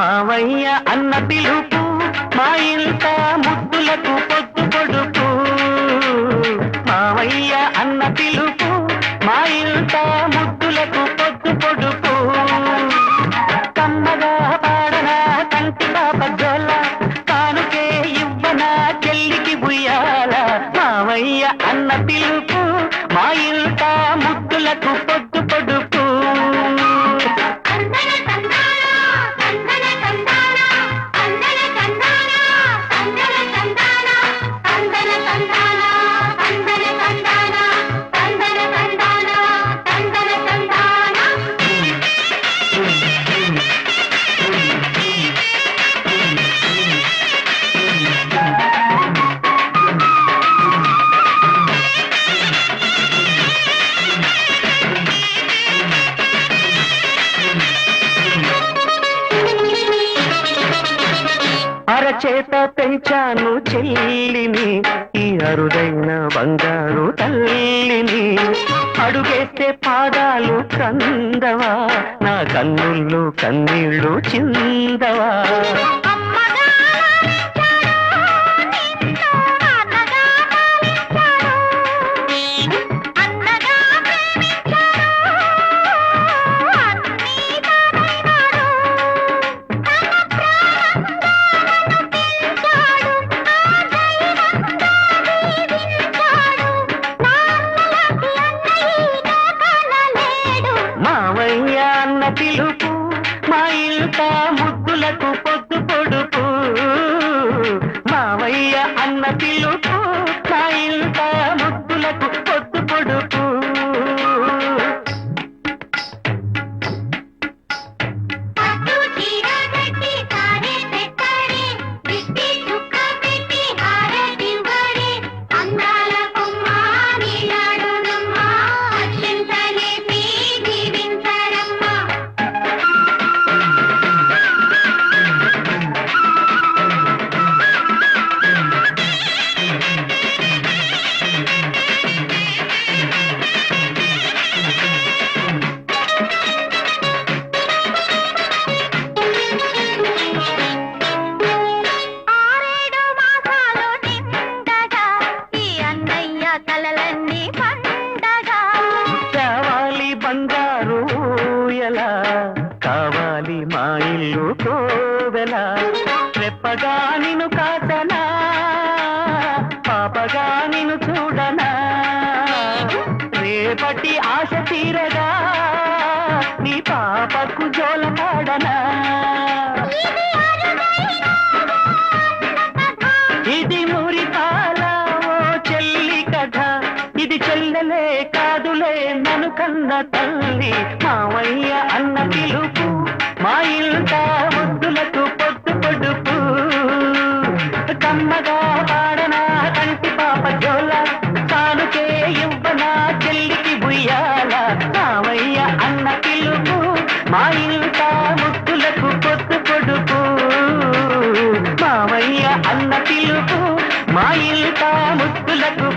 మావయ్య అన్న పిలుపు మా ఇంట ముద్దులకు పొద్దు పొడుపు. మావయ్య అన్న పిలుపు మా ఇంట ముద్దులకు పొద్దు పొడుపు. కమ్మగా పాడనా కంటి పాప జోల, కానుకే ఇవ్వనా చెల్లికి బుయ్యాల. మావయ్య అన్న పిలుపు మా ఇంట ముద్దులకు పొద్దు పొడుపు. అరచేత పెంచాను చెల్లిని, ఈ అరుదైన బంగారు తల్లిని. అడుగేస్తే పాదాలు కందవా, నా కన్నుల్లో కన్నీళ్ళు చిందవా. మావయ్య అన్న పిలుపు మా ఇంట ముద్దులకు పొద్దు పొడుపు. మావయ్య అన్న పిలుపు మా ఇంట ముద్దులకు పొద్దు పొడుపు. బంగారు ఎలా కావాలి మా ఇల్లు కోవెల. రెప్పగా నిన్ను కాదనా, పాపగా నిన్ను చూడనా. రేపటి ఆశ తీరగా నీ పాపకు జోల పాడనా. ఇది మురిపాల ఓ చెల్లి కథ, ఇది చెల్లెలే కాదులే నన్ను కన్న తల్లి. మావయ్య అన్న పిలుపు మా ఇంట ముద్దులకు పొద్దు పొడుపు. కమ్మగా పాడనా కంటి పాప జోల, కానుకే ఇవ్వనా చెల్లికి బుయ్యాల. మావయ్య అన్న పిలుపు మా ఇంట ముద్దులకు పొద్దు పొడుపు. మావయ్య అన్న పిలుపు మా ఇంట ముద్దులకు